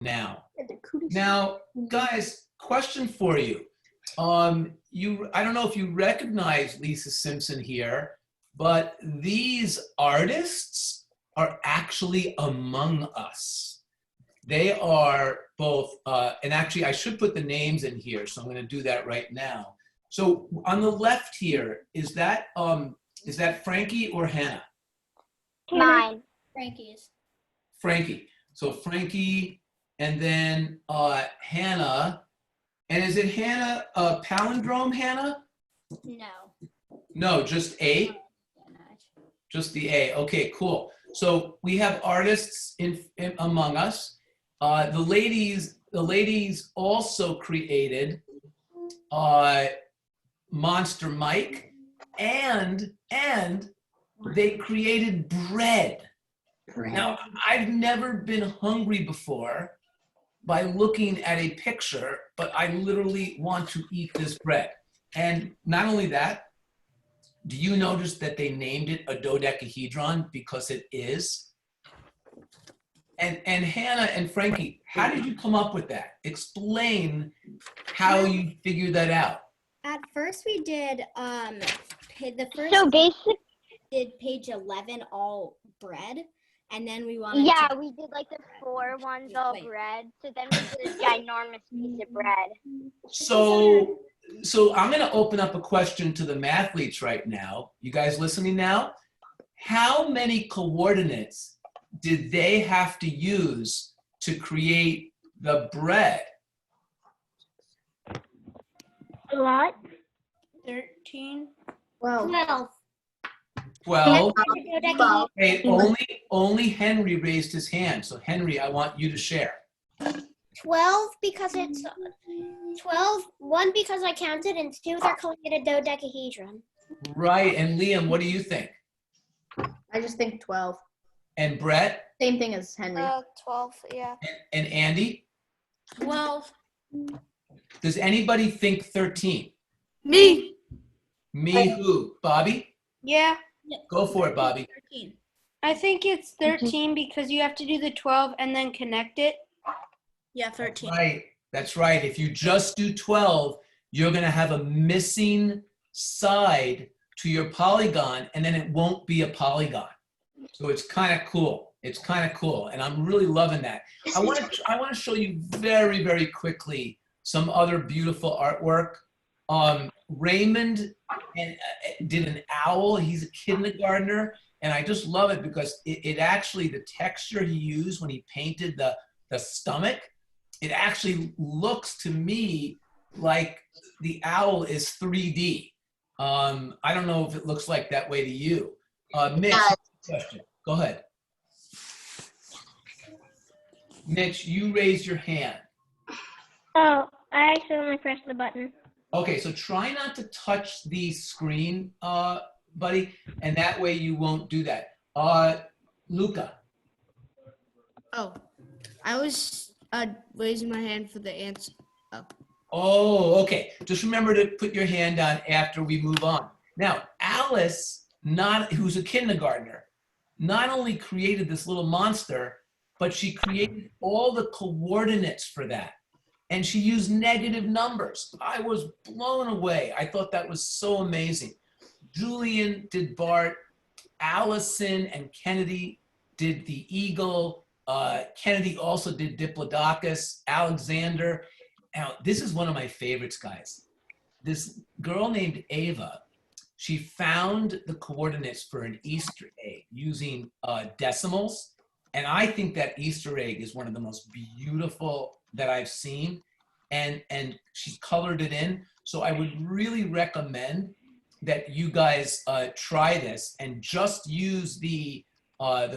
now. Now, guys, question for you. I don't know if you recognize Lisa Simpson here, but these artists are actually among us. They are both, and actually I should put the names in here, so I'm gonna do that right now. So on the left here, is that Frankie or Hannah? Mine. Frankie's. Frankie. So Frankie, and then Hannah. And is it Hannah, palindrome Hannah? No. No, just A? Just the A. Okay, cool. So we have artists in among us. The ladies also created Monster Mike, and they created bread. Now, I've never been hungry before by looking at a picture, but I literally want to eat this bread. And not only that, do you notice that they named it a dodecahedron because it is? And Hannah and Frankie, how did you come up with that? Explain how you figured that out. At first we did did page 11 all bread, and then we wanted we did like the 4 ones all bread. So then we did a ginormous piece of bread. So I'm going to open up a question to the mathletes right now. You guys listening now? How many coordinates did they have to use to create the bread? A lot. 13. 12. 12. Hey, only Henry raised his hand. So Henry, I want you to share. 12 because it's 12. 1 because I counted, and 2 they're calling it a dodecahedron. Right. And Liam, what do you think? I just think 12. And Brett? Same thing as Henry. 12, yeah. And Andy? 12. Does anybody think 13? Me. Me who? Bobby? Yeah. Go for it, Bobby. 13. I think it's 13 because you have to do the 12 and then connect it. Yeah, 13. Right. That's right. If you just do 12, you're going to have a missing side to your polygon, and then it won't be a polygon. So it's kind of cool. It's kind of cool, and I'm really loving that. I want to show you very, very quickly some other beautiful artwork. Raymond did an owl. He's a kindergartner, and I just love it because it actually, the texture he used when he painted the stomach, it actually looks to me like the owl is 3D. I don't know if it looks like that way to you. Mitch, question. Go ahead. Mitch, you raised your hand. Oh, I accidentally pressed the button. Okay, so try not to touch the screen, buddy, and that way you won't do that. Luca. Oh, I was raising my hand for the answer. Oh, okay. Just remember to put your hand down after we move on. Now, Alice, who's a kindergartner, not only created this little monster, but she created all the coordinates for that. And she used negative numbers. I was blown away. I thought that was so amazing. Julian did Bart. Allison and Kennedy did the eagle. Kennedy also did Diplodocus. Alexander. Now, this is one of my favorites, guys. This girl named Ava, she found the coordinates for an Easter egg using decimals. And I think that Easter egg is one of the most beautiful that I've seen. And she colored it in. So I would really recommend that you guys try this and just use the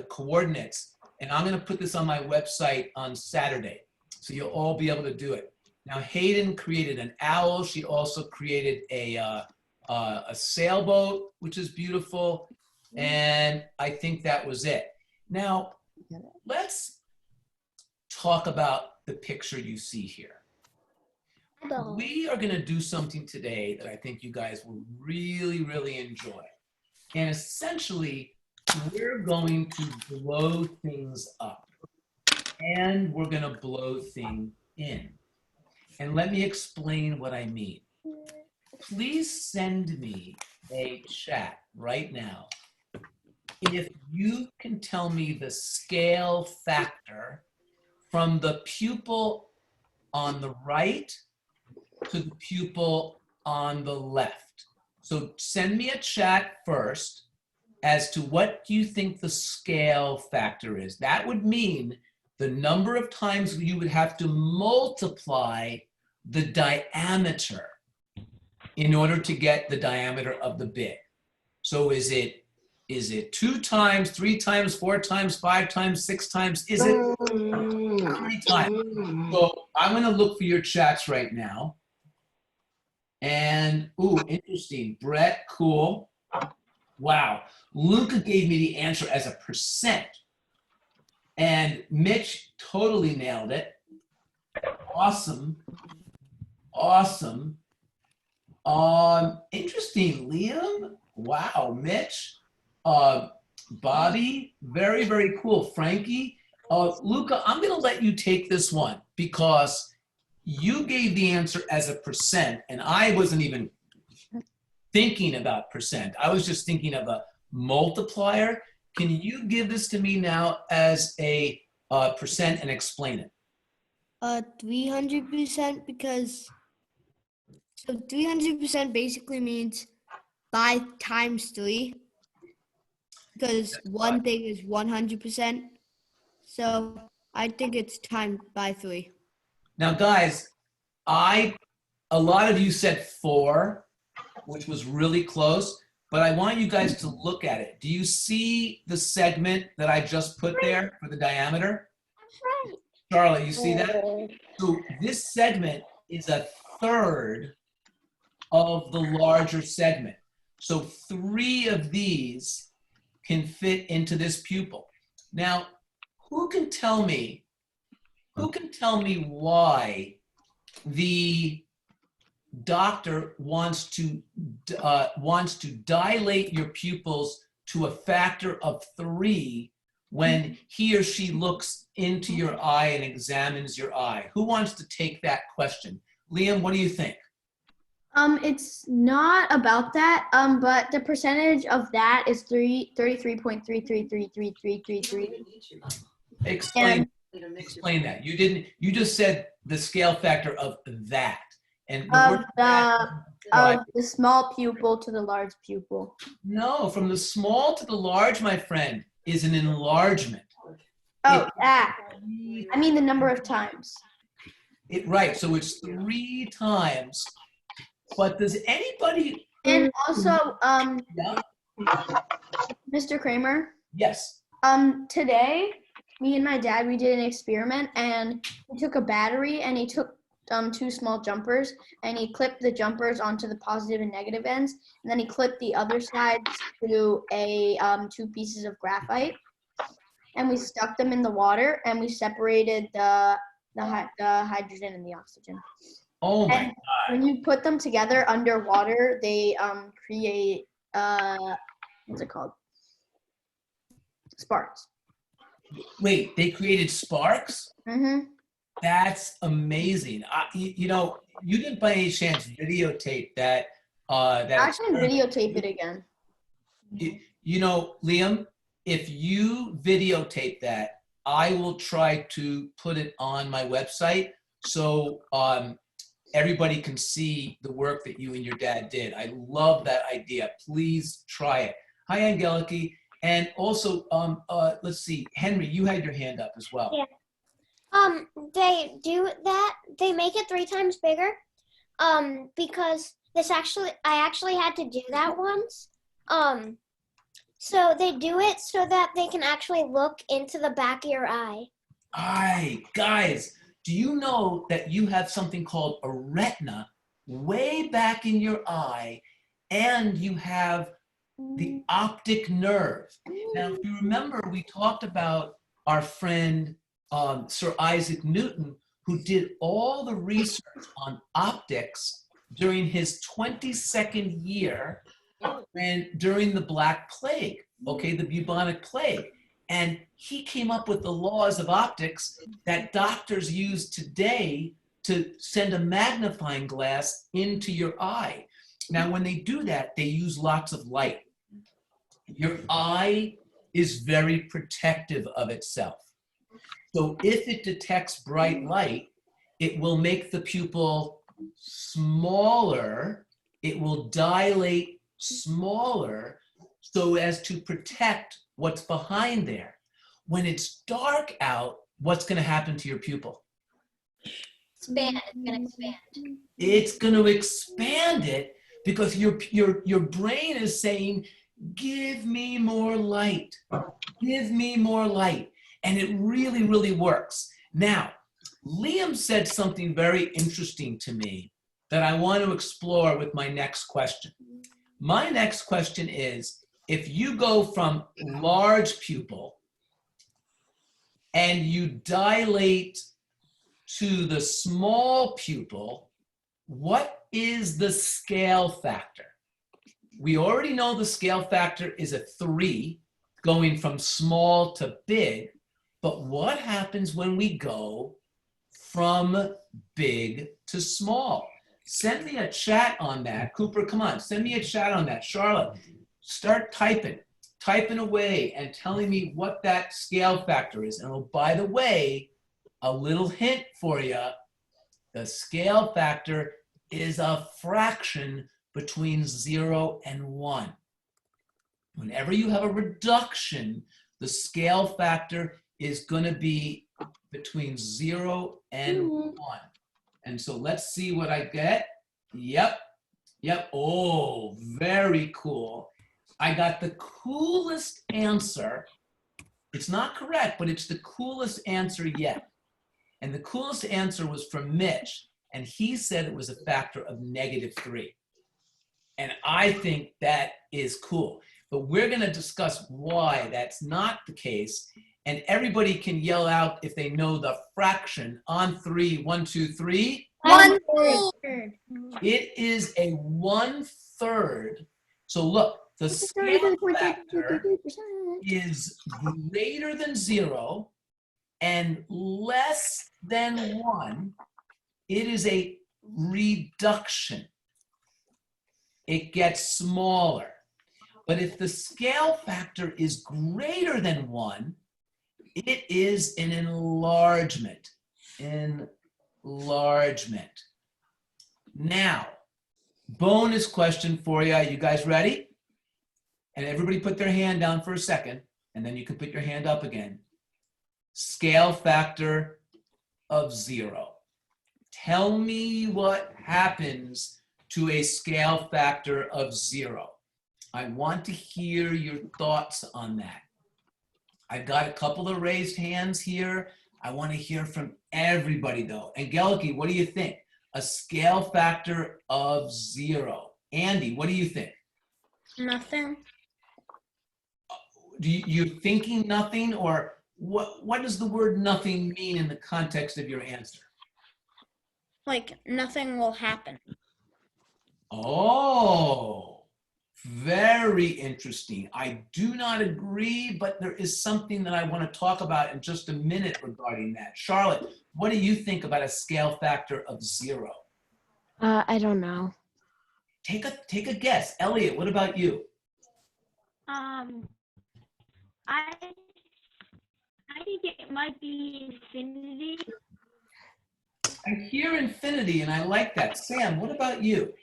coordinates. And I'm going to put this on my website on Saturday. So you'll all be able to do it. Now, Hayden created an owl. She also created a sailboat, which is beautiful. And I think that was it. Now, let's talk about the picture you see here. We are going to do something today that I think you guys will really, really enjoy. And essentially, we're going to blow things up. and we're going to blow things in. And let me explain what I mean. Please send me a chat right now if you can tell me the scale factor from the pupil on the right to the pupil on the left. So send me a chat first as to what do you think the scale factor is. That would mean the number of times you would have to multiply the diameter in order to get the diameter of the bit. So is it 2 times, 3 times, 4 times, 5 times, 6 times? Is it 3 times? So I'm going to look for your chats right now. And, ooh, interesting. Brett, cool. Wow. Luca gave me the answer as a percent. And Mitch totally nailed it. Awesome. Awesome. Interesting, Liam. Wow, Mitch. Bobby, very, very cool. Frankie. Luca, I'm going to let you take this one because you gave the answer as a percent, and I wasn't even thinking about percent. I was just thinking of a multiplier. Can you give this to me now as a percent and explain it? 300% because, so 300% basically means 5 times 3 because one thing is 100%. So I think it's times by 3. Now, guys, a lot of you said 4, which was really close, but I want you guys to look at it. Do you see the segment that I just put there for the diameter? Right. Charlotte, you see that? So this segment is a third of the larger segment. So 3 of these can fit into this pupil. Now, who can tell me why the doctor wants to dilate your pupils to a factor of 3 when he or she looks into your eye and examines your eye? Who wants to take that question? Liam, what do you think? It's not about that. But the percentage of that is 33.333333. Explain that. You just said the scale factor of that. And the word Of the small pupil to the large pupil. no, from the small to the large, my friend, is an enlargement. Oh, that. I mean the number of times. Right, so it's 3 times. But does anybody? And also, Yeah. Mr. Kramer, Yes. today, me and my dad, we did an experiment, and he took a battery and he took 2 small jumpers and he clipped the jumpers onto the positive and negative ends, and then he clipped the other sides to a 2 pieces of graphite, and we stuck them in the water and we separated the hydrogen and the oxygen. Oh my And God. when you put them together underwater, they create what's it called? Sparks. Wait, they created sparks? Mm-hmm. That's amazing. You know, you didn't by any chance videotape that. I can videotape it again. You know, Liam, if you videotape that, I will try to put it on my website so everybody can see the work that you and your dad did. I love that idea. Please try it. Hi, Angeliki. And also, let's see, Henry, you had your hand up as well. Yeah. They do that. They make it 3 times bigger. Because I actually had to do that once. So they do it so that they can actually look into the back of your eye. Guys, do you know that you have something called a retina way back in your eye, and you have the optic nerve? Now, if you remember, we talked about our friend Sir Isaac Newton, who did all the research on optics during his 22nd year and during the Black Plague, okay, the bubonic plague. And he came up with the laws of optics that doctors use today to send a magnifying glass into your eye. Now, when they do that, they use lots of light. Your eye is very protective of itself. So if it detects bright light, it will make the pupil smaller. It will dilate smaller so as to protect what's behind there. When it's dark out, what's going to happen to your pupil? Expand. It's gonna expand. It's going to expand it because your brain is saying, give me more light. Give me more light. And it really, really works. Now, Liam said something very interesting to me that I want to explore with my next question. My next question is, if you go from large pupil and you dilate to the small pupil, what is the scale factor? We already know the scale factor is a 3 going from small to big, but what happens when we go from big to small? Send me a chat on that. Cooper, come on, send me a chat on that. Charlotte, start typing away and telling me what that scale factor is. And oh, by the way, a little hint for you, the scale factor is a fraction between 0 and 1. Whenever you have a reduction, the scale factor is going to be between 0 and 1. And so let's see what I get. Yep. Oh, very cool. I got the coolest answer. It's not correct, but it's the coolest answer yet. And the coolest answer was from Mitch, and he said it was a factor of -3. And I think that is cool. But we're going to discuss why that's not the case. And everybody can yell out if they know the fraction on 3. 1, 2, 3. 1/3. It is a 1/3. So look, the scale factor is greater than 0 and less than 1. It is a reduction. It gets smaller. But if the scale factor is greater than 1, it is an enlargement. Now, bonus question for you. You guys ready? And everybody put their hand down for a second, and then you can put your hand up again. Scale factor of 0. Tell me what happens to a scale factor of 0. I want to hear your thoughts on that. I've got a couple of raised hands here. I want to hear from everybody though. Angeliki, what do you think? A scale factor of 0. Andy, what do you think? Nothing. You're thinking nothing, or what does the word nothing mean in the context of your answer? Like nothing will happen. Oh, very interesting. I do not agree, but there is something that I want to talk about in just a minute regarding that. Charlotte, what do you think about a scale factor of 0? I don't know. Take a guess. Elliot, what about you? I think it might be infinity. I hear infinity, and I like that. Sam, what about you?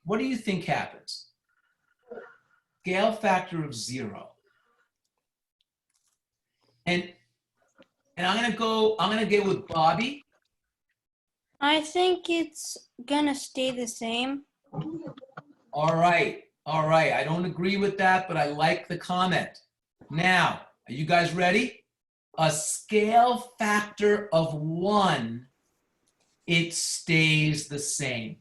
What do you think happens? Scale factor of 0. And I'm gonna go with Bobby. I think it's gonna stay the same. All right. I don't agree with that, but I like the comment. Now, are you guys ready? A scale factor of 1, it stays the same.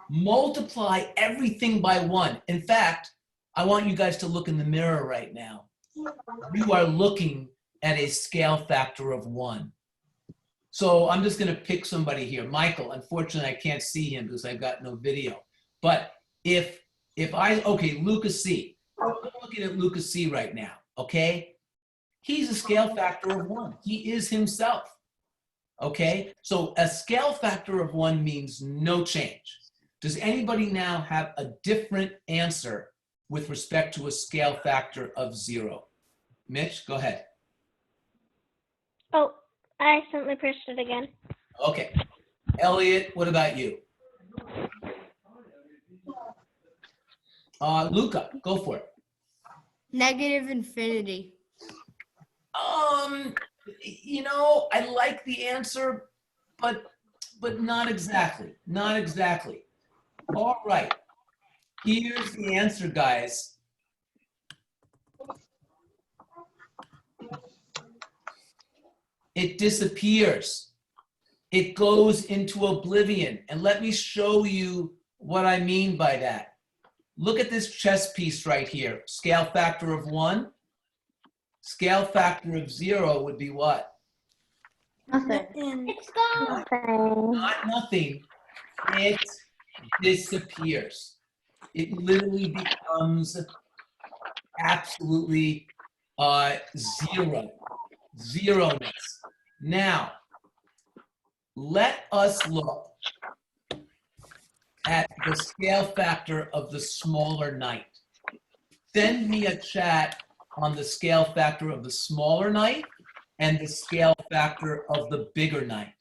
Multiply everything by 1. In fact, I want you guys to look in the mirror right now. You are looking at a scale factor of 1. So I'm just going to pick somebody here. Michael, unfortunately, I can't see him because I've got no video. But okay, Lucas C. I'm looking at Lucas C right now. okay? He's a scale factor of 1. He is himself, okay? So a scale factor of 1 means no change. Does anybody now have a different answer with respect to a scale factor of 0? Mitch, go ahead. Oh, I accidentally pressed it again. Okay. Elliot, what about you? Luca, go for it. Negative infinity. You know, I like the answer, but not exactly. Not exactly. All right. Here's the answer, guys. It disappears. It goes into oblivion. And let me show you what I mean by that. Look at this chess piece right here. Scale factor of 1. Scale factor of 0 would be what? Nothing. It's gone. Not nothing. It disappears. It literally becomes absolutely zero. Zeroness. Now, let us look at the scale factor of the smaller night. Send me a chat on the scale factor of the smaller night and the scale factor of the bigger night.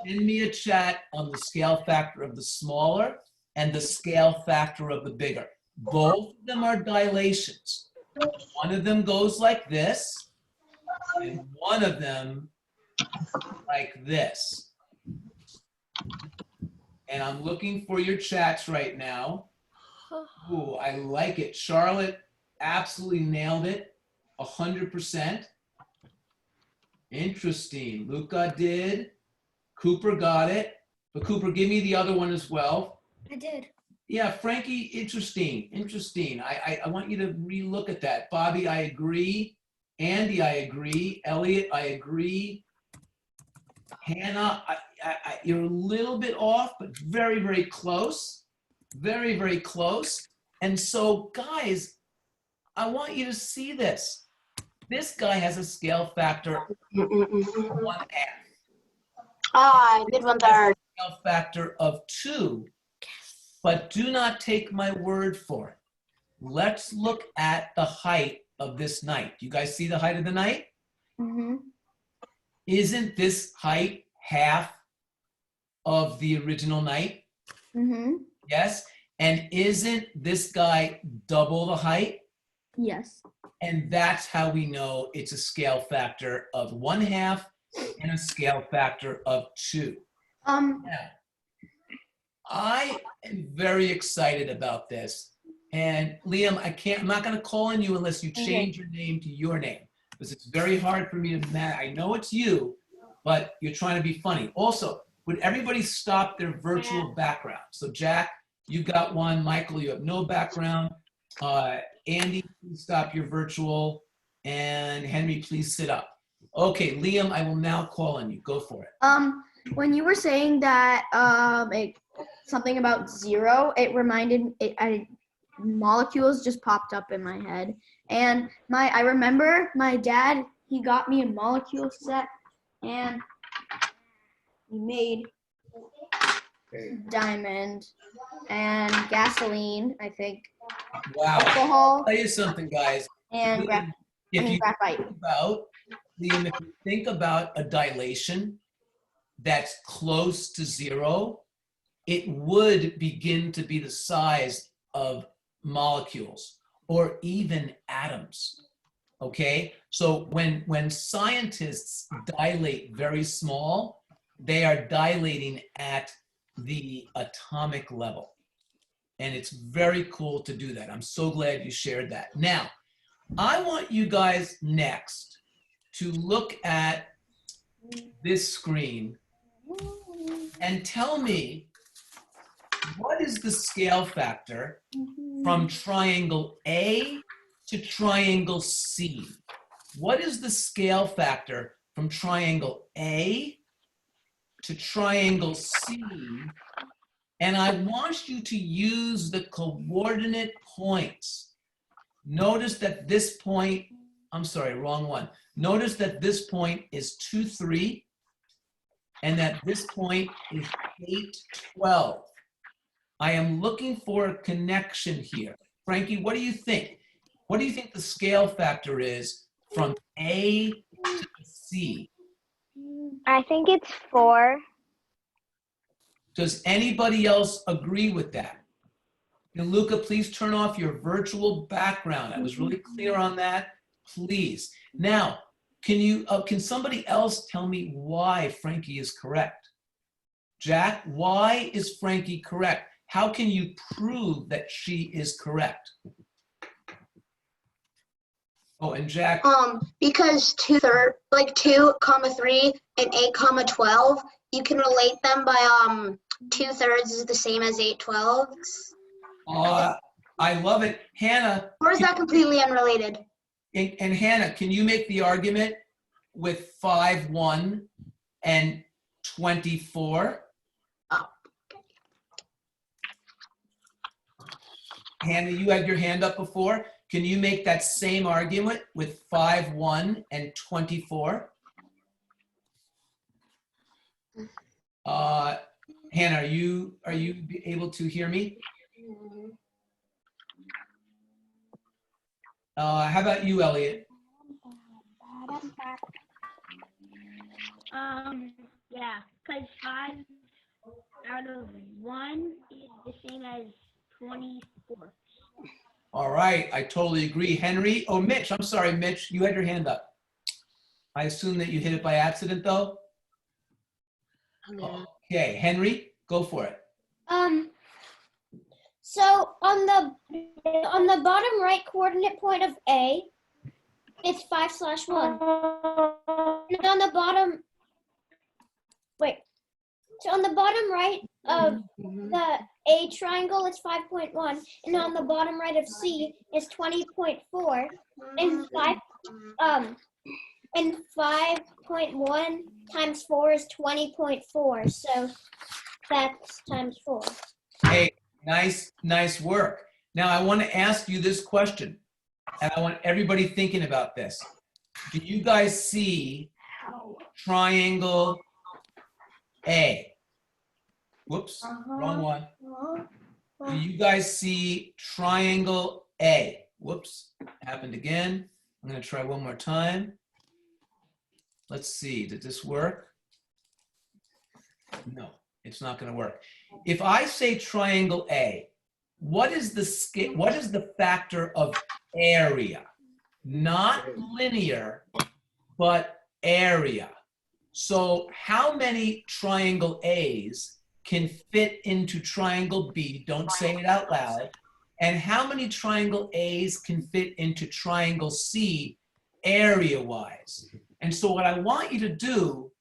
Send me a chat on the scale factor of the smaller and the scale factor of the bigger. Both of them are dilations. One of them goes like this, and one of them like this. And I'm looking for your chats right now. Ooh, I like it. Charlotte absolutely nailed it, 100%. Interesting. Luca did. Cooper got it. But Cooper, give me the other one as well. I did. Yeah, Frankie, interesting. I want you to relook at that. Bobby, I agree. Andy, I agree. Elliot, I agree. Hannah, you're a little bit off, but very, very close. Very, very close. And so, guys, I want you to see this. This guy has a scale factor of 1/2. I did 1/3. Scale factor of 2. But do not take my word for it. Let's look at the height of this night. You guys see the height of the night? Mm-hmm. Isn't this height half of the original night? Mm-hmm. Yes. And isn't this guy double the height? Yes. And that's how we know it's a scale factor of 1/2 and a scale factor of 2. Now, I am very excited about this. And Liam, I'm not going to call on you unless you change your name to your name, because it's very hard for me to I know it's you, but you're trying to be funny. Also, would everybody stop their virtual background? So Jack, you got one. Michael, you have no background. Andy, please stop your virtual. And Henry, please sit up. Okay, Liam, I will now call on you. Go for it. When you were saying that something about 0, it reminded molecules just popped up in my head. And I remember my dad, he got me a molecule set, and he made diamond and gasoline, I think. Wow. Alcohol. I'll tell you something, guys. And Liam, if you graphite. Liam, if you think about a dilation that's close to 0, it would begin to be the size of molecules or even atoms. Okay, so when scientists dilate very small, they are dilating at the atomic level. And it's very cool to do that. I'm so glad you shared that. Now, I want you guys next to look at this screen and tell me, what is the scale factor from triangle A to triangle C? What is the scale factor from triangle A to triangle C? And I want you to use the coordinate points. Notice that this point I'm sorry, wrong one. Notice that this point is 2, 3, and that this point is 8, 12. I am looking for a connection here. Frankie, what do you think? What do you think the scale factor is from A to C? I think it's 4. Does anybody else agree with that? And Luca, please turn off your virtual background. I was really clear on that. Please. Now, can somebody else tell me why Frankie is correct? Jack, why is Frankie correct? How can you prove that she is correct? Oh, and Jack. Because 2, comma 3 and 8, comma 12, you can relate them by 2/3 is the same as 8/12. I love it. Hannah. Or is that completely unrelated? And Hannah, can you make the argument with 5, 1 and 24? Oh. Hannah, you had your hand up before. Can you make that same argument with 5, 1 and 24? Hannah, are you able to hear me? How about you, Elliot? Yeah, because 5 out of 1 is the same as 24. All right, I totally agree. Henry, oh, Mitch, I'm sorry, Mitch, you had your hand up. I assume that you hit it by accident, though? Okay, Henry, go for it. So on the bottom right coordinate point of A, it's 5/1. And on the bottom, so on the bottom right of the A triangle, it's 5.1, and on the bottom right of C is 20.4, and 5.1 times 4 is 20.4. So that's times 4. Hey, nice work. Now I want to ask you this question, and I want everybody thinking about this. Do you guys see triangle A? Whoops, wrong one. Do you guys see triangle A? Whoops, happened again. I'm going to try one more time. Let's see, did this work? No, it's not going to work. If I say triangle A, what is the factor of area? Not linear, but area. So how many triangle A's can fit into triangle B? Don't say it out loud. And how many triangle A's can fit into triangle C area-wise? And so what I want you to do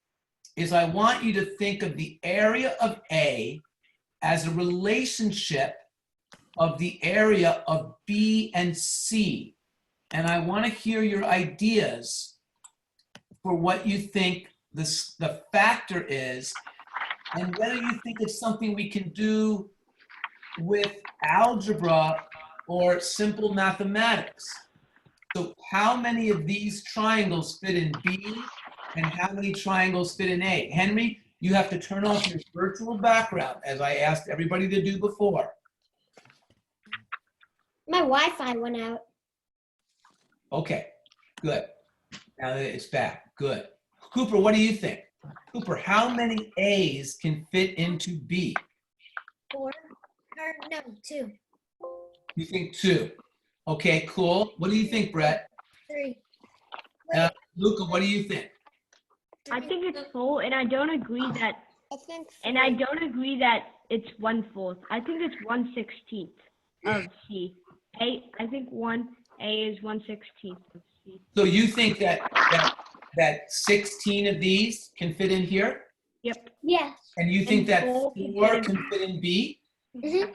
is I want you to think of the area of A as a relationship of the area of B and C. And I want to hear your ideas for what you think the factor is, and whether you think it's something we can do with algebra or simple mathematics. So how many of these triangles fit in B, and how many triangles fit in A? Henry, you have to turn off your virtual background, as I asked everybody to do before. My Wi-Fi went out. Okay, good. Now that it's back, good. Cooper, what do you think? Cooper, how many A's can fit into B? 4. Or no, 2. You think 2. Okay, cool. What do you think, Brett? 3. Luca, what do you think? I think it's 4, and I don't agree that. I think. And I don't agree that it's 1/4. I think it's 1/16 of C. I think 1A is 1/16 of C. So you think that 16 of these can fit in here? Yep. Yes. And you think that 4 4 can fit in B? Mm-hmm.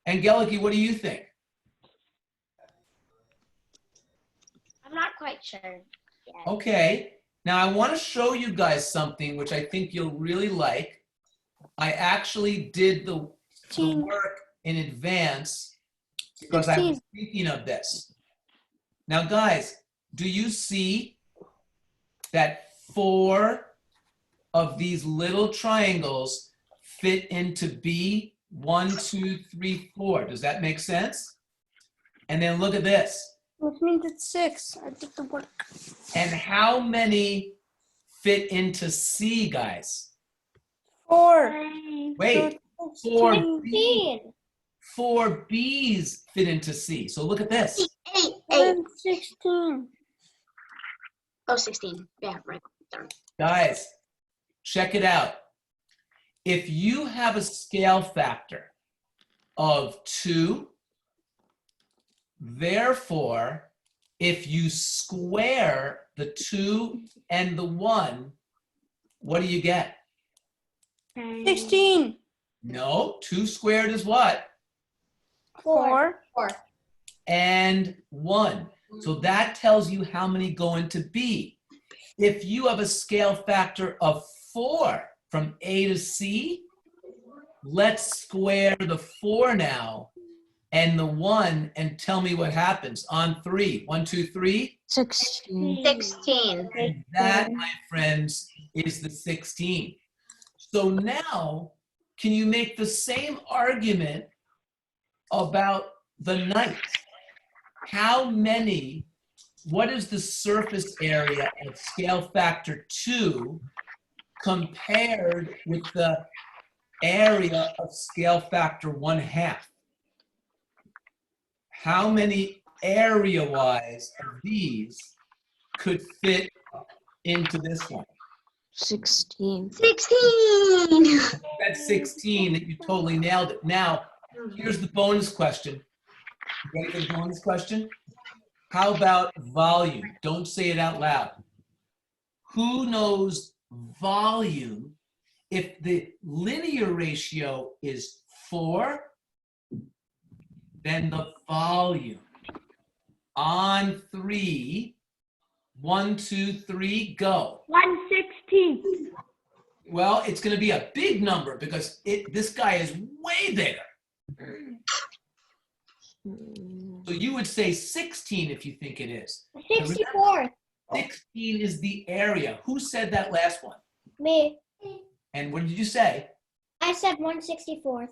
Angeliki, what do you think? I'm not quite sure yet. Okay. Now I want to show you guys something which I think you'll really like. I actually did the work in advance because I was thinking of this. Now guys, do you see that 4 of these little triangles fit into B? 1, 2, 3, 4. Does that make sense? And then look at this. Which means it's 6. I did the work. And how many fit into C, guys? 4. Wait, So 4 16. 4 B's fit into C. So look at this. 8. 16. Oh, 16. Yeah, right there. Guys, check it out. If you have a scale factor of 2, therefore, if you square the 2 and the 1, what do you get? 16. No, 2 squared is what? 4. And 1. So that tells you how many go into B. If you have a scale factor of 4 from A to C, let's square the 4 now and the 1 and tell me what happens on 3. 1, 2, 3. 16. 16. And that, my friends, is the 16. So now, can you make the same argument about the night? What is the surface area at scale factor 2 compared with the area of scale factor 1/2? How many area-wise of these could fit into this one? 16. 16. That's 16 that you totally nailed it. Now, here's the bonus question. You ready for the bonus question? How about volume? Don't say it out loud. Who knows volume if the linear ratio is 4? Then the volume on 3, 1, 2, 3, go. 1/16. Well, it's going to be a big number because this guy is way bigger. So you would say 16 if you think it is. 64. 16 is the area. Who said that last one? Me. And what did you say? I said 1/64.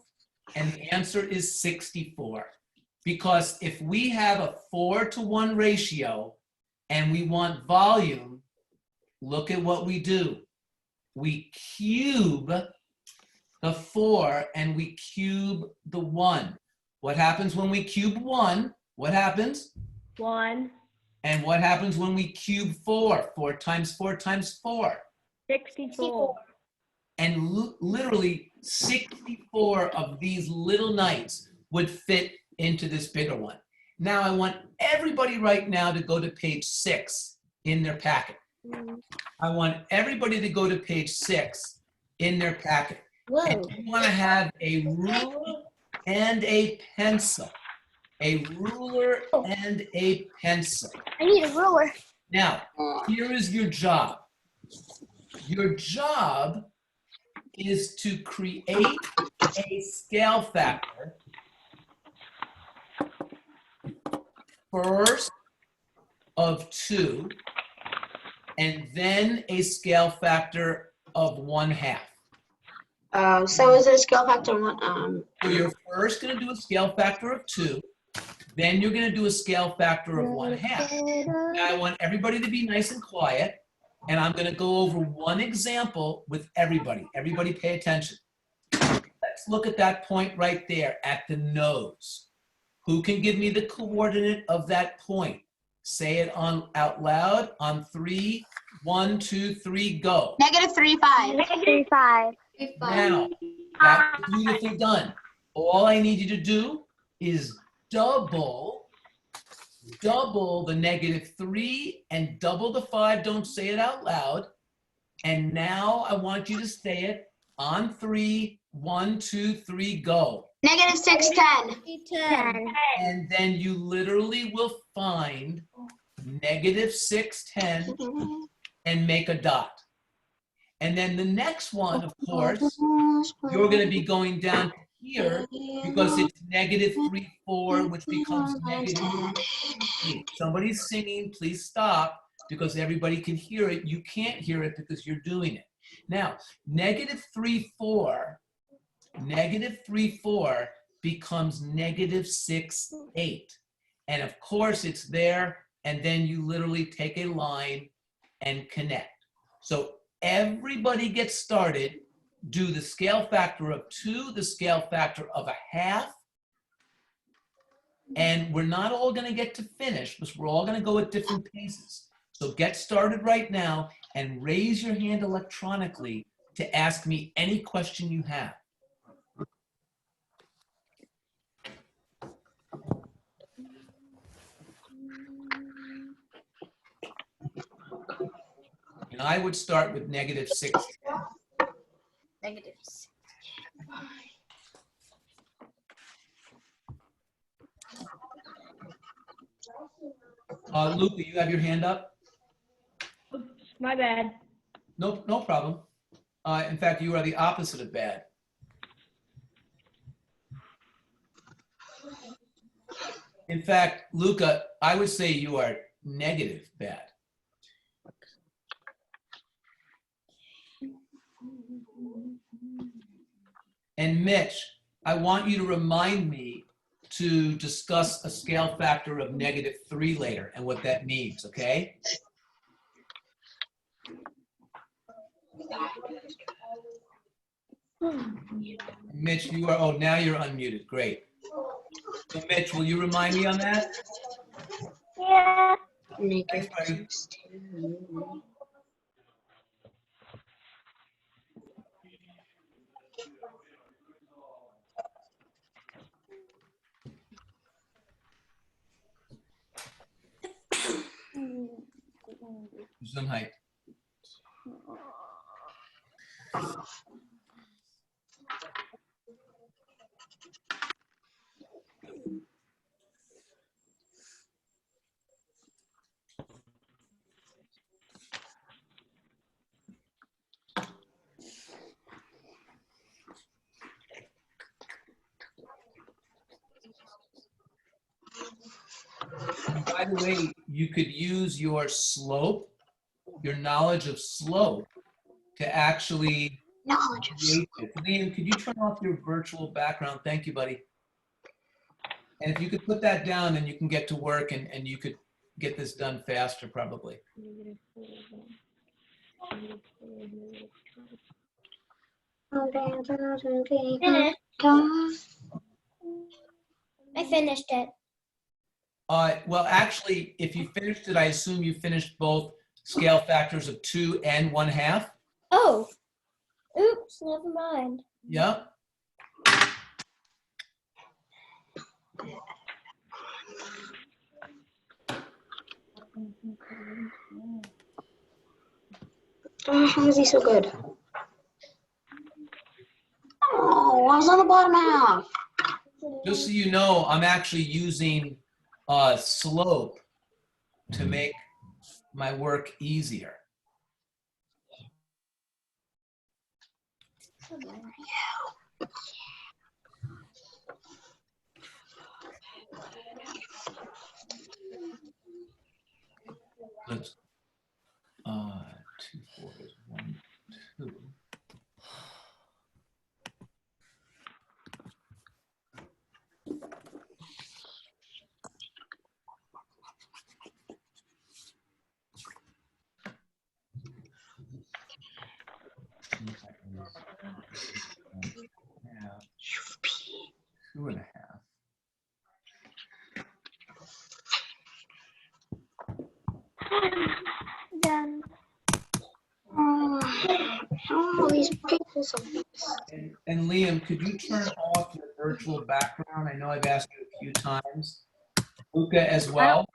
And the answer is 64. Because if we have a 4-to-1 ratio and we want volume, look at what we do. We cube the 4 and we cube the 1. What happens when we cube 1? What happens? 1. And what happens when we cube 4? 4 times 4 times 4. 64. And literally 64 of these little knights would fit into this bigger one. Now I want everybody right now to go to page 6 in their packet. I want everybody to go to page 6 in their packet. Whoa. And you want to have a ruler and a pencil. A ruler and a pencil. I need a ruler. Now, here is your job. Your job is to create a scale factor first of 2 and then a scale factor of 1/2. So is it a scale factor one? So you're first going to do a scale factor of 2, then you're going to do a scale factor of 1/2. Now I want everybody to be nice and quiet, and I'm going to go over one example with everybody. Everybody pay attention. Let's look at that point right there at the nose. Who can give me the coordinate of that point? Say it out loud on 3. 1, 2, 3, go. -3, 5. 3, 5. Now, that's beautifully done. All I need you to do is double the -3 and double the 5. Don't say it out loud. And now I want you to say it on 3. 1, 2, 3, go. -6, 10. 10. And then you literally will find -6, 10 and make a dot. And then the next one, of course, you're going to be going down to here because it's -3, 4, which becomes -8. Somebody's singing, please stop, because everybody can hear it. You can't hear it because you're doing it. Now, -3, 4 becomes -6, 8. And of course it's there, and then you literally take a line and connect. So everybody gets started, do the scale factor of 2, the scale factor of 1/2, and we're not all gonna get to finish because we're all gonna go at different paces. So get started right now and raise your hand electronically to ask me any question you have. And I would start with -6. -6. Luca, you have your hand up? Oops, my bad. No, no problem. In fact, you are the opposite of bad. In fact, Luca, I would say you are negative bad. And Mitch, I want you to remind me to discuss a scale factor of -3 later and what that means, okay? Mitch, you are, oh, now you're unmuted, great. So Mitch, will you remind me on that? Yeah. Thanks, buddy. Zoom height. By the way, you could use your slope, your knowledge of slope, to actually create it. Liam, could you turn off your virtual background? Thank you, buddy. And if you could put that down, then you can get to work and you could get this done faster, probably. I finished it. Well, actually, if you finished it, I assume you finished both scale factors of 2 and 1/2. Oh, oops, never mind. Yep. Oh, how is he so good? Oh, I was on the bottom half. Just so you know, I'm actually using slope to make my work easier. Let's 2, 4 is 1, 2. Half, 2.5. Done. Oh, these pictures of this. And Liam, could you turn off your virtual background? I know I've asked you a few times. Luca as well.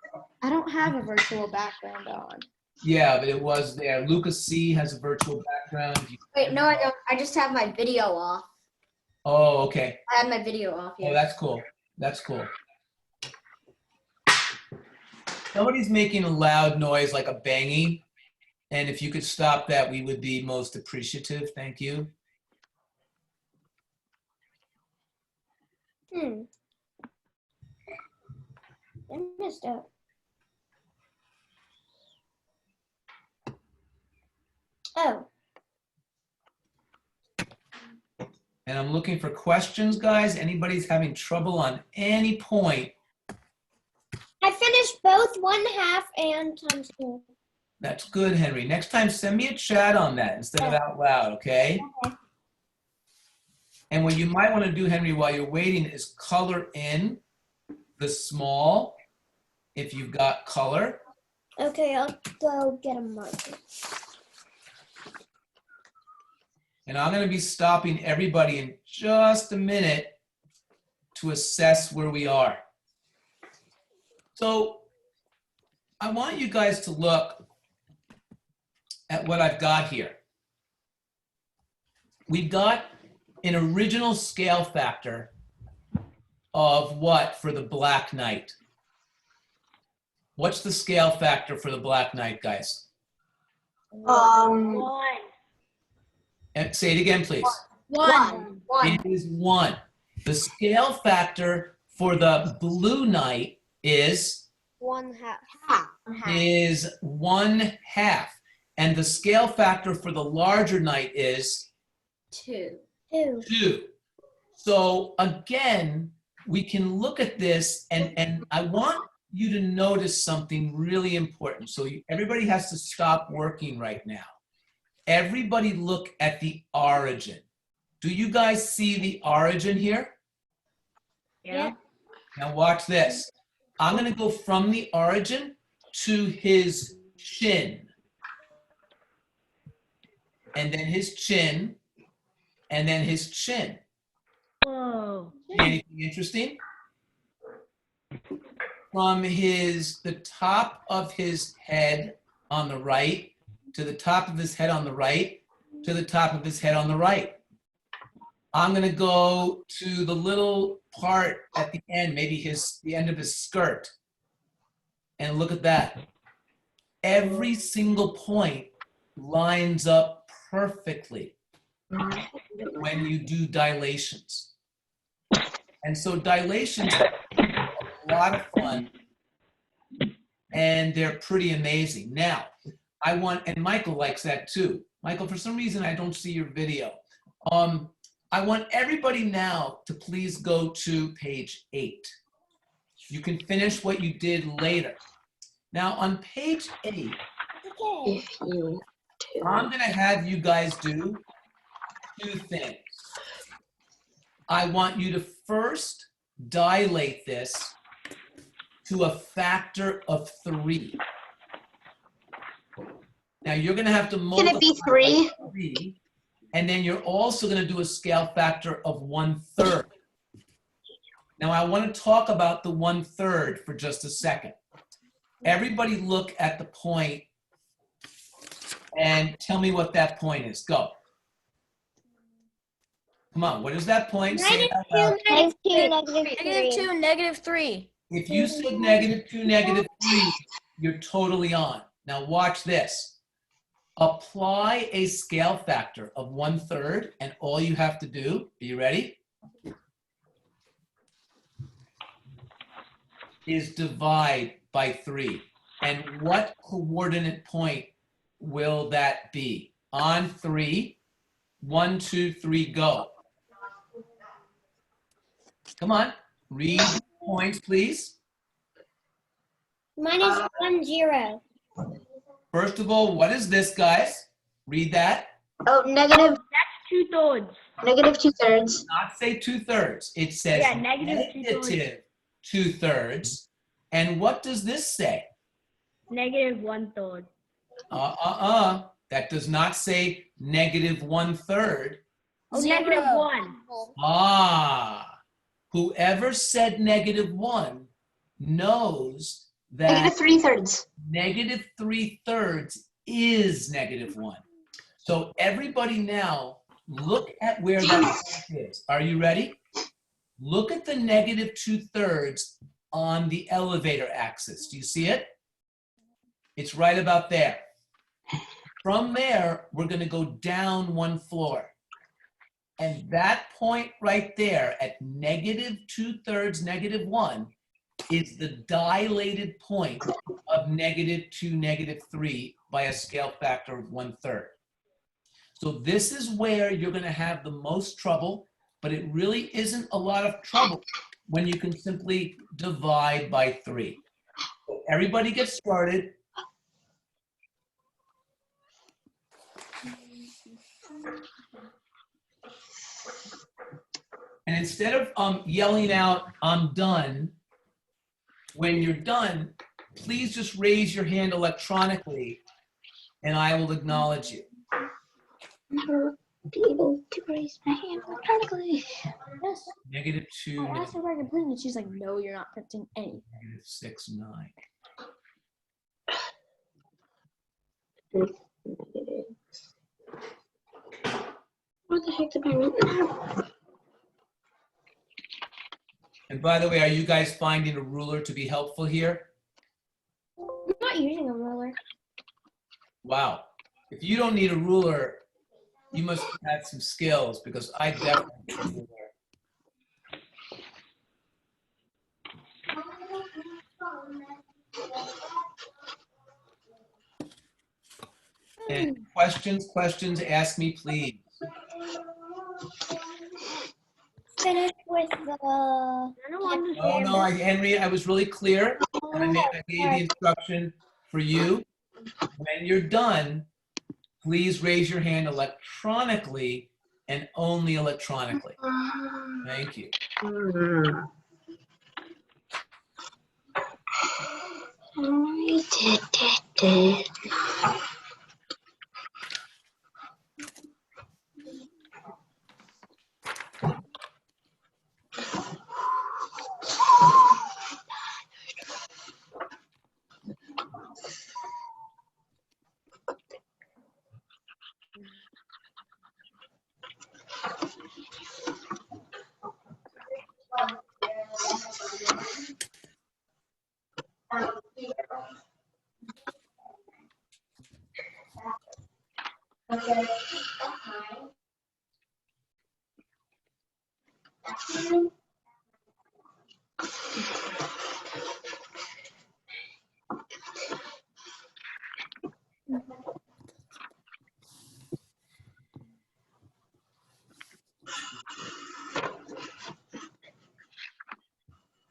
I don't have a virtual background on. Yeah, but it was there. Luca C has a virtual background. Wait, no, I don't. I just have my video off. Oh, okay. I have my video off. Oh, that's cool. That's cool. Somebody's making a loud noise like a banging. And if you could stop that, we would be most appreciative. Thank you. I messed up. Oh, And I'm looking for questions, guys. Anybody's having trouble on any point, I finished both 1/2 and times 2. that's good, Henry. Next time, send me a chat on that instead of out loud, okay? Okay. And what you might want to do, Henry, while you're waiting is color in the small, if you've got color. Okay, I'll go get a marker. And I'm going to be stopping everybody in just a minute to assess where we are. So I want you guys to look at what I've got here. We've got an original scale factor of what for the Black Knight? What's the scale factor for the Black Knight, guys? One. And say it again, please. One. It is 1. The scale factor for the Blue Knight is 1/2. is 1/2. And the scale factor for the larger knight is 2. 2. So again, we can look at this and I want you to notice something really important. So everybody has to stop working right now. Everybody look at the origin. Do you guys see the origin here? Yeah. Now watch this. I'm going to go from the origin to his chin. And then his chin. And then his chin. Whoa. Anything interesting? From the top of his head on the right to the top of his head on the right to the top of his head on the right. I'm going to go to the little part at the end, maybe the end of his skirt. And look at that. Every single point lines up perfectly when you do dilations. And so dilations are a lot of fun and they're pretty amazing. Now, and Michael likes that too. Michael, for some reason, I don't see your video. I want everybody now to please go to page 8. You can finish what you did later. Now on page 8, Okay. If you do. I'm gonna have you guys do 2 things. I want you to first dilate this to a factor of 3. Now you're gonna have to multiply Can it be 3? by 3, and then you're also gonna do a scale factor of 1/3. Now I wanna talk about the 1/3 for just a second. Everybody look at the point and tell me what that point is. Go. Come on, what is that point? Say it out loud. -2, -3. -2, -3. If you said -2, -3, you're totally on. Now watch this. Apply a scale factor of 1/3, and all you have to do, are you ready? Is divide by 3. And what coordinate point will that be? On 3, 1, 2, 3, go. Come on, read the points, please. Mine is 1, 0. First of all, what is this, guys? Read that. Oh, negative 2/3. -2/3. Not say 2/3. It says Yeah, negative 2/3. negative 2/3. And what does this say? -1/3. That does not say -1/3. Oh, Zero. -1. Ah, whoever said -1 knows that -3/3. -3/3 is -1. So everybody now look at where that is. Are you ready? Look at the -2/3 on the elevator axis. Do you see it? It's right about there. From there, we're going to go down 1 floor. And that point right there at -2/3, -1, is the dilated point of -2, -3 by a scale factor of 1/3. So this is where you're going to have the most trouble, but it really isn't a lot of trouble when you can simply divide by 3. So everybody get started. And instead of yelling out, "I'm done," when you're done, please just raise your hand electronically and I will acknowledge you. Never be able to raise my hand electronically. Yes. -2, I asked her if I could print, and she's like, "No, you're not printing anything." -6, 9. Negatives. What the heck did I write now? And by the way, are you guys finding a ruler to be helpful here? I'm not using a ruler. Wow. If you don't need a ruler, you must have had some skills because I definitely need a ruler. And questions, ask me, please. Finish with the. Oh, no, Henry, I was really clear. And I gave the instruction for you. When you're done, please raise your hand electronically and only electronically. Thank you.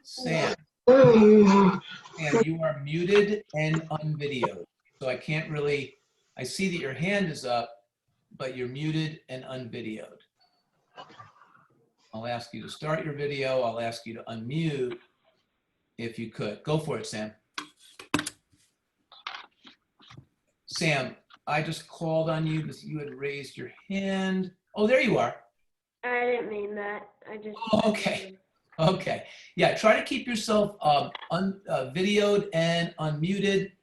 Sam, you are muted and unvideoed. So I can't really, I see that your hand is up, but you're muted and unvideoed. I'll ask you to start your video. I'll ask you to unmute if you could. Go for it, Sam. Sam, I just called on you because you had raised your hand. Oh, there you are. I didn't mean that. I just. Oh, okay. Okay. Yeah, try to keep yourself videoed and unmuted,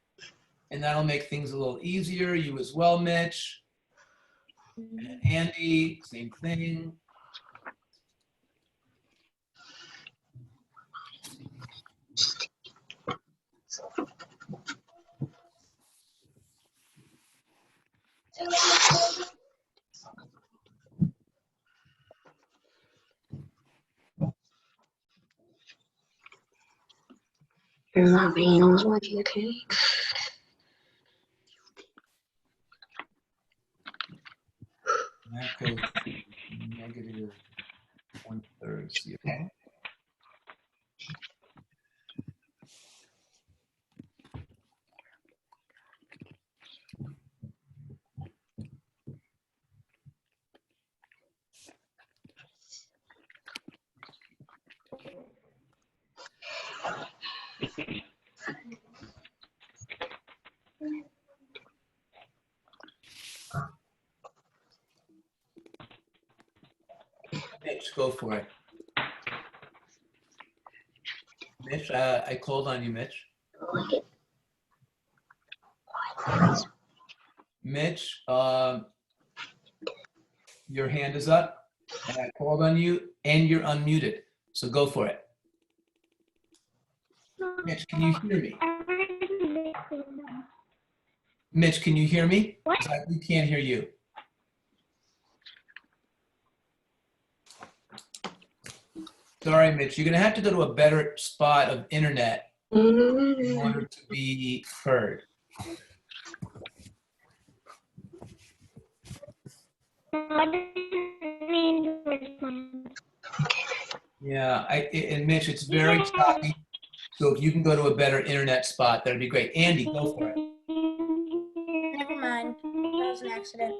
and that'll make things a little easier. You as well, Mitch. And Andy, same thing. You're not being on my okay? That goes to -1/3 C, okay? Mitch, go for it. Mitch, I called on you, Mitch. Mitch, your hand is up, and I called on you, and you're unmuted. So go for it. Mitch, can you hear me? Mitch, can you hear me? What? We can't hear you. Sorry, Mitch. You're gonna have to go to a better spot of internet in order to be heard. Yeah, and Mitch, it's very choppy. So if you can go to a better internet spot, that'd be great. Andy, go for it. Never mind. That was an accident.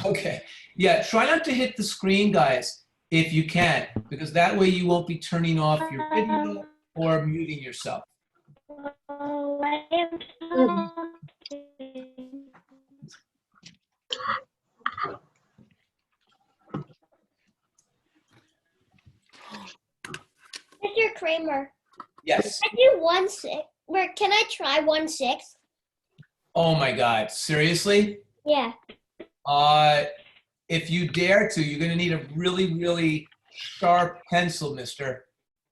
Okay. Yeah, try not to hit the screen, guys, if you can, because that way you won't be turning off your video or muting yourself. Mr. Kramer, Yes. I do 1/6. Where can I try 1/6? Oh my God. Seriously? Yeah. If you dare to, you're gonna need a really, really sharp pencil, mister.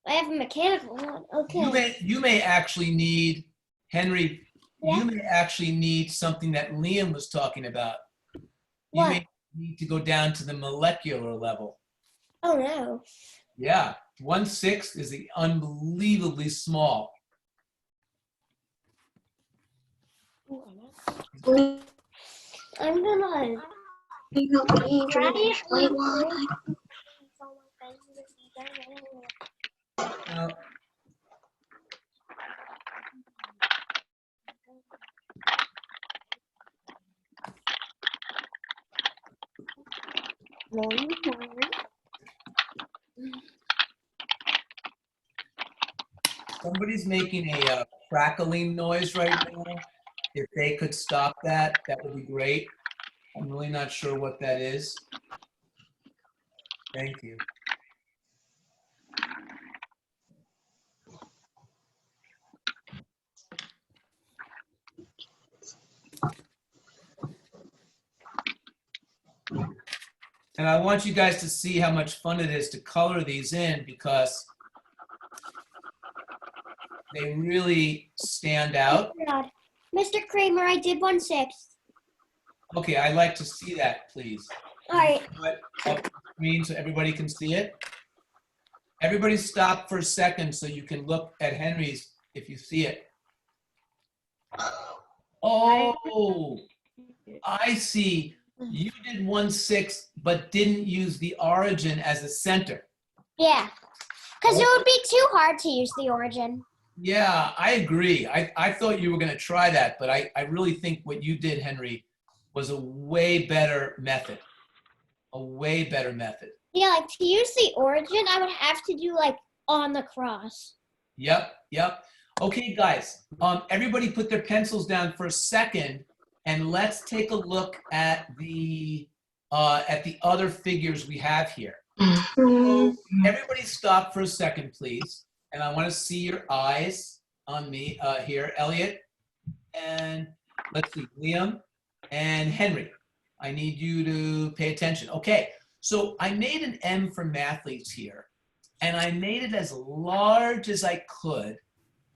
I have a mechanical one. Okay. You may actually need, Henry, Yeah? you may actually need something that Liam was talking about. You What? may need to go down to the molecular level. Oh no. Yeah, 1/6 is the unbelievably small. I'm gonna. Now, somebody's making a crackling noise right now. If they could stop that, that would be great. I'm really not sure what that is. Thank you. And I want you guys to see how much fun it is to color these in because they really stand out. God. Mr. Kramer, I did 1/6. Okay, I'd like to see that, please. All right. Put up the screen so everybody can see it. Everybody stop for a second so you can look at Henry's if you see it. Oh, I see. You did 1/6, but didn't use the origin as a center. Yeah. Because it would be too hard to use the origin. Yeah, I agree. I thought you were going to try that, but I really think what you did, Henry, was a way better method. A way better method. Yeah, like to use the origin, I would have to do like on the cross. Yep. Okay, guys, everybody put their pencils down for a second, and let's take a look at the other figures we have here. So everybody stop for a second, please. And I want to see your eyes on me here, Elliot, and let's see, Liam and Henry. I need you to pay attention. Okay, so I made an M for mathletes here, and I made it as large as I could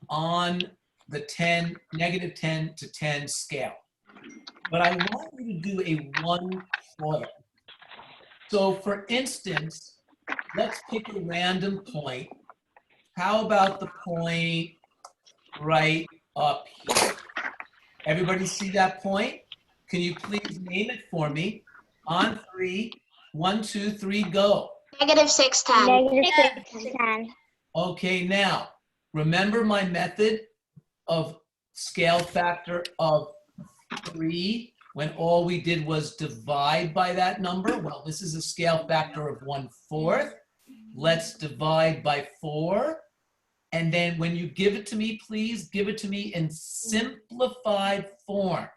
on the -10 to 10 scale. But I want you to do a 1 foil. So for instance, let's pick a random point. How about the point right up here? Everybody see that point? Can you please name it for me? On 3, 1, 2, 3, go. -610. -610. Okay, now, remember my method of scale factor of 3 when all we did was divide by that number? Well, this is a scale factor of 1/4. Let's divide by 4. And then when you give it to me, please give it to me in simplified form.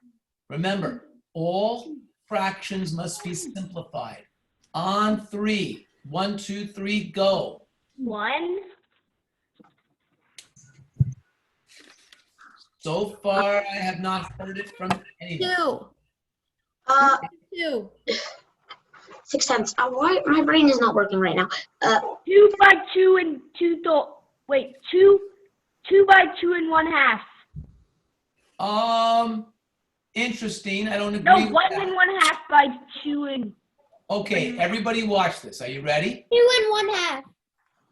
Remember, all fractions must be simplified. On 3, 1, 2, 3, go. 1. So far, I have not heard it from anyone. 2. 6/10. Why my brain is not working right now. 2 by 2 and 2 wait, 2 by 2 and 1/2. Interesting. I don't agree No, with 1 that. and 1/2 by 2 and. Okay, everybody watch this. Are you ready? 2 and 1/2.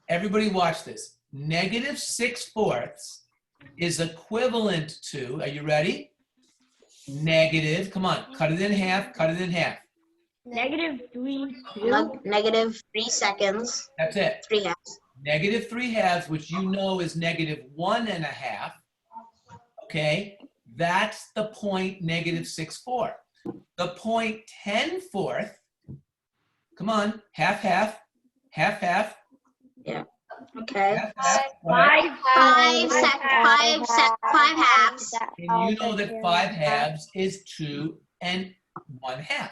everybody watch this. -6/4 is equivalent to, are you ready? Negative, come on, cut it in half, cut it in half. -3/2. Negative 3 seconds. That's it. 3 halves. -3/2, which you know is -1.5. Okay, that's the point -6/4. The point 10/4, come on, half, half, half, half. Okay. Half, half. Go ahead. 5 halves. And you know that 5 halves is 2 1/2.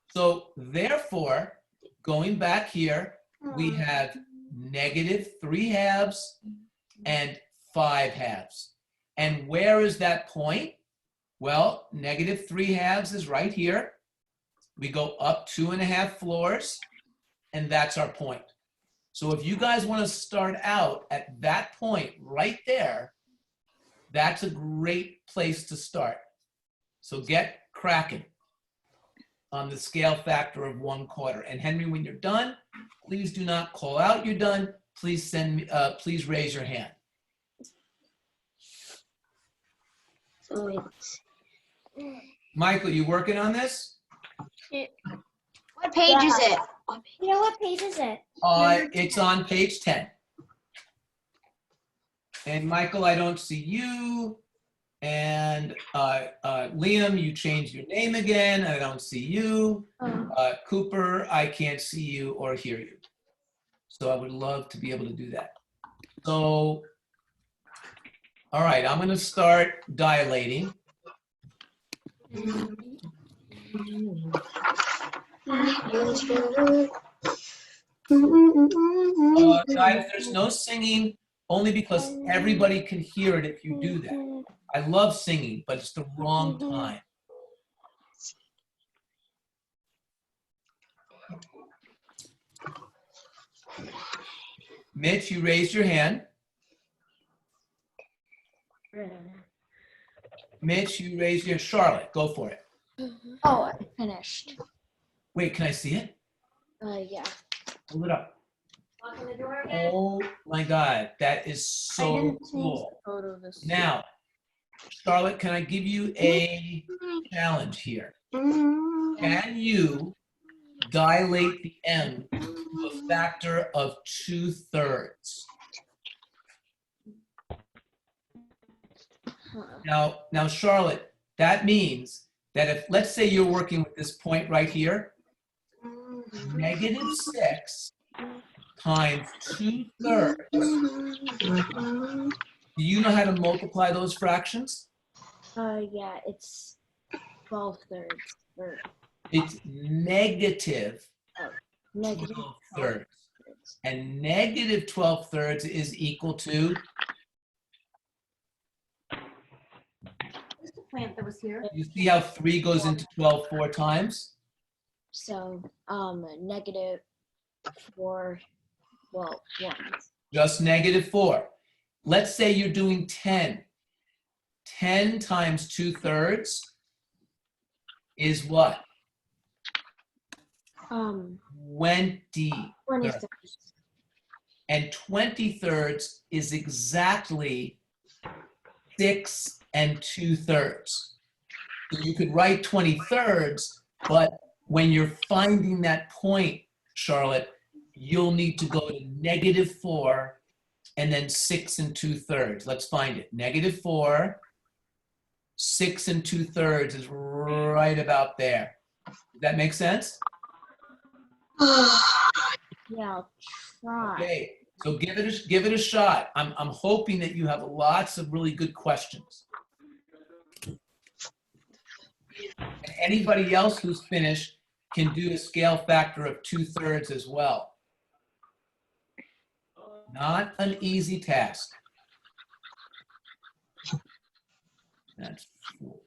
So therefore, going back here, we have -3 halves and 5 halves. And where is that point? Well, -3 halves is right here. We go up 2.5 floors, and that's our point. So if you guys want to start out at that point right there, that's a great place to start. So get cracking on the scale factor of 1/4. And Henry, when you're done, please do not call out you're done. Please please raise your hand. So wait. Michael, you working on this? What page is it? You know what page is it? It's on page 10. And Michael, I don't see you. And Liam, you changed your name again. I don't see you. Cooper, I can't see you or hear you. So I would love to be able to do that. So, all right, I'm going to start dilating. Guys, there's no singing, only because everybody can hear it if you do that. I love singing, but it's the wrong time. Mitch, you raised your hand. Mitch, you raised your Charlotte. Go for it. Oh, I finished. Wait, can I see it? Yeah. Hold it up. Oh my God, that is so cool. Now, Charlotte, can I give you a challenge here? Can you dilate the M to a factor of 2/3? Now, Charlotte, that means that if, let's say you're working with this point right here, -6 times 2/3. Do you know how to multiply those fractions? Yeah, it's 12/3. It's negative Negative 12/3. And negative 12/3 is equal to? Plant that was here. You see how 3 goes into 12 4 times? So, negative 4, well, 1. Just -4. Let's say you're doing 10. 10 times 2/3 is what? 20. 20. And 20/3 is exactly 6 2/3. So you could write 20/3, but when you're finding that point, Charlotte, you'll need to go to -4 and then 6 2/3. Let's find it. -4, 6 2/3 is right about there. Does that make sense? Yeah, I'll try. Okay, so give it a shot. I'm hoping that you have lots of really good questions. And anybody else who's finished can do a scale factor of 2/3 as well. Not an easy task. That's cool.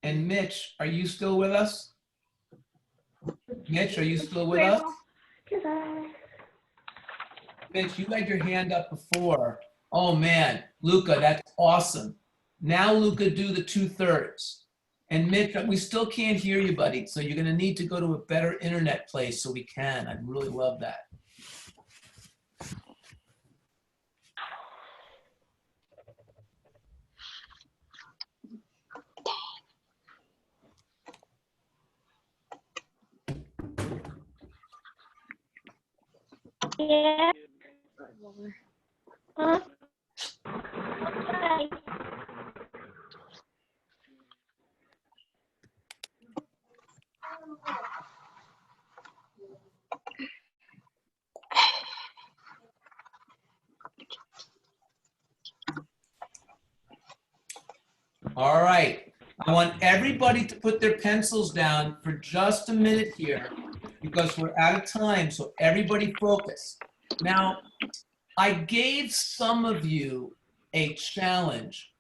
And Mitch, are you still with us? Mitch, are you still with us? Mitch, you had your hand up before. Oh man, Luca, that's awesome. Now, Luca, do the 2/3. And Mitch, we still can't hear you, buddy. So you're gonna need to go to a better internet place so we can. I'd really love that. Yeah. Okay. All right. I want everybody to put their pencils down for just a minute here because we're out of time. So everybody focus. Now, I gave some of you a challenge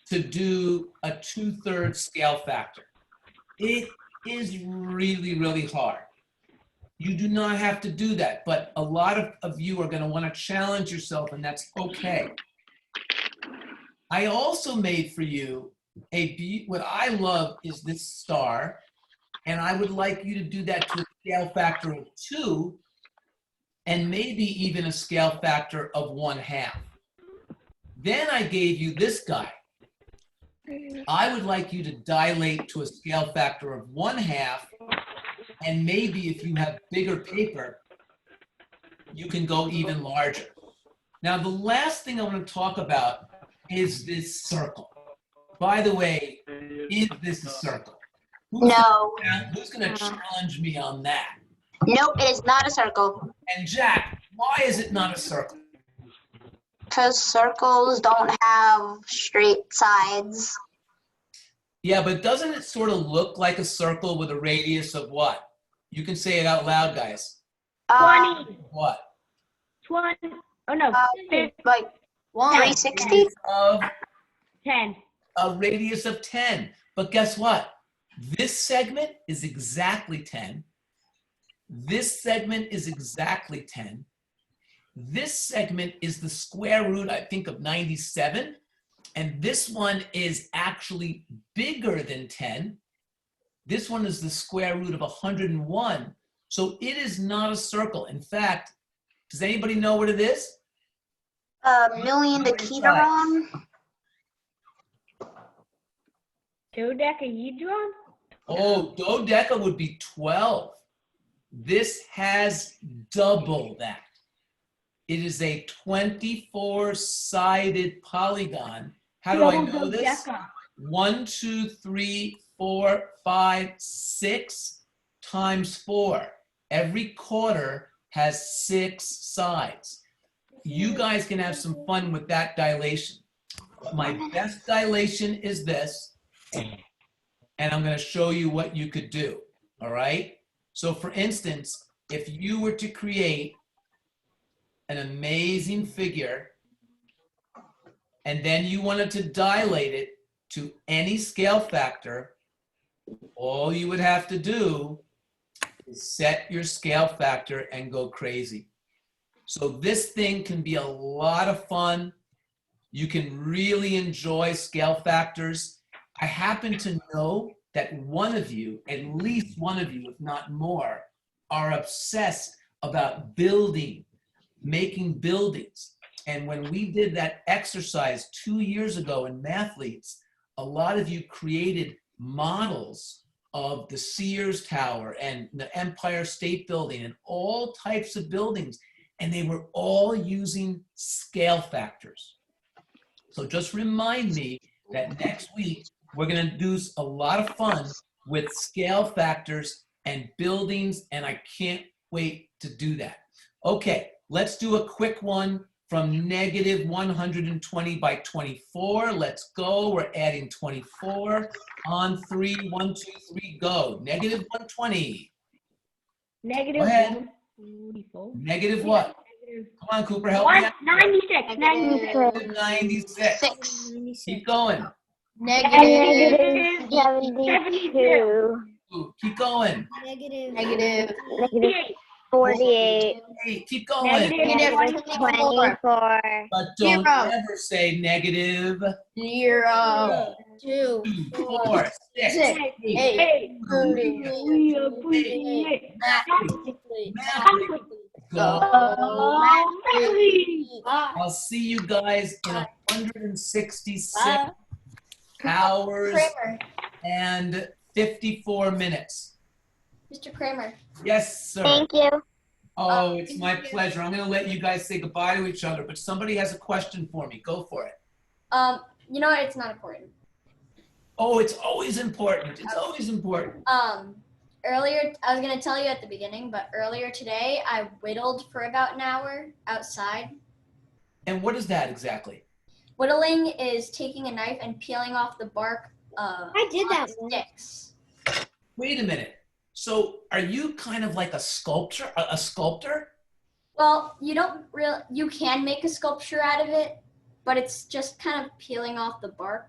to do a 2/3 scale factor. It is really, really hard. You do not have to do that, but a lot of you are going to want to challenge yourself, and that's okay. I also made for you what I love is this star, and I would like you to do that to a scale factor of 2, and maybe even a scale factor of 1/2. Then I gave you this guy. I would like you to dilate to a scale factor of 1/2, and maybe if you have bigger paper, you can go even larger. Now, the last thing I want to talk about is this circle. By the way, is this a circle? No. Who's going to challenge me on that? Nope, it is not a circle. And Jack, why is it not a circle? Because circles don't have straight sides. Yeah, but doesn't it sort of look like a circle with a radius of what? You can say it out loud, guys. 20. What? 20. Oh, no. Like 360? Of 10. a radius of 10. But guess what? This segment is exactly 10. This segment is exactly 10. This segment is the square root, I think, of 97. And this one is actually bigger than 10. This one is the square root of 101. So it is not a circle. In fact, does anybody know what it is? Million-decahedron? Dodecahedron? Oh, dodeca would be 12. This has double that. It is a 24-sided polygon. How do I know this? 1, 2, 3, 4, 5, 6 times 4. Every quarter has 6 sides. You guys can have some fun with that dilation. But my best dilation is this, and I'm going to show you what you could do, all right? So for instance, if you were to create an amazing figure, and then you wanted to dilate it to any scale factor, all you would have to do is set your scale factor and go crazy. So this thing can be a lot of fun. You can really enjoy scale factors. I happen to know that one of you, at least one of you, if not more, are obsessed about building, making buildings. And when we did that exercise 2 years ago in Mathletes, a lot of you created models of the Sears Tower and the Empire State Building and all types of buildings, and they were all using scale factors. So just remind me that next week we're going to do a lot of fun with scale factors and buildings, and I can't wait to do that. Okay, let's do a quick one from negative 120 by 24. Let's go. We're adding 24 on 3. 1, 2, 3, go. Negative 120. Negative Go ahead. 144. Negative what? Come on, Cooper, help me out. 96. 96. 6. Keep going. Negative 72. Ooh, keep going. Negative. Negative. Negative 48. Hey, keep going. Negative 24. But don't Zero. ever say negative. 0, 2, 2, 4, 4, 6, 6, 8. 8, We appreciate Mathematically. Go. Mathematically. I'll see you guys in 166 hours Kramer. and 54 minutes. Mr. Kramer. Yes, sir. Thank you. Oh, it's my pleasure. I'm going to let you guys say goodbye to each other, but somebody has a question for me. Go for it. You know what? It's not important. Oh, it's always important. It's always important. Earlier, I was gonna tell you at the beginning, but earlier today, I whittled for about an hour outside. And what is that exactly? Whittling is taking a knife and peeling off the bark. I did that on once. sticks. Wait a minute. So are you kind of like a sculptor? A sculptor? Well, you can make a sculpture out of it, but it's just kind of peeling off the bark.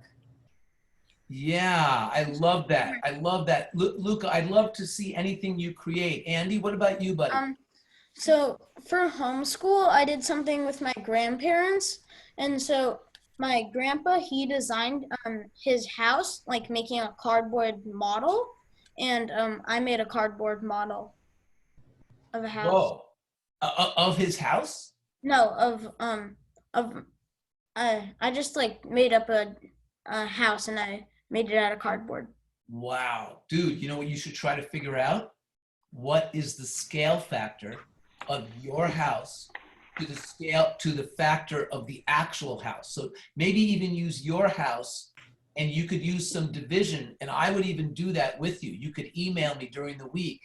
Yeah, I love that. I love that. Luca, I'd love to see anything you create. Andy, what about you, buddy? So for homeschool, I did something with my grandparents. And so my grandpa, he designed his house, like making a cardboard model. And I made a cardboard model of a house. Whoa. Of his house? No, I just like made up a house and I made it out of cardboard. Wow. Dude, you know what you should try to figure out? What is the scale factor of your house to the factor of the actual house? So maybe even use your house and you could use some division, and I would even do that with you. You could email me during the week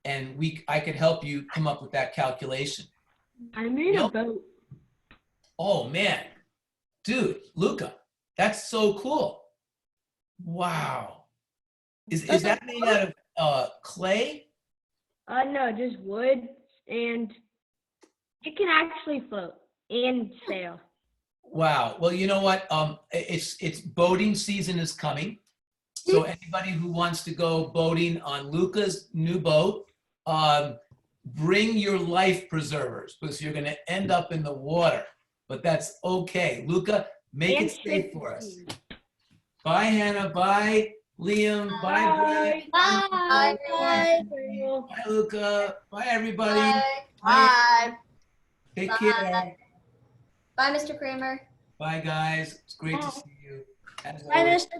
and I could help you come up with that calculation. I made a boat. Oh man. Dude, Luca, that's so cool. Wow. Is that made out of clay? No, just wood, and it can actually float and sail. Wow. Well, you know what? It's boating season is coming. So anybody who wants to go boating on Luca's new boat, bring your life preservers because you're going to end up in the water. But that's okay. Luca, make it safe for us. Bye, Hannah. Bye, Liam. Bye, Brett. Bye. Bye, Luca. Bye, everybody. Bye. Take Bye. care. Bye, Mr. Kramer. Bye, guys. It's great to see you. As Bye, always. Mr.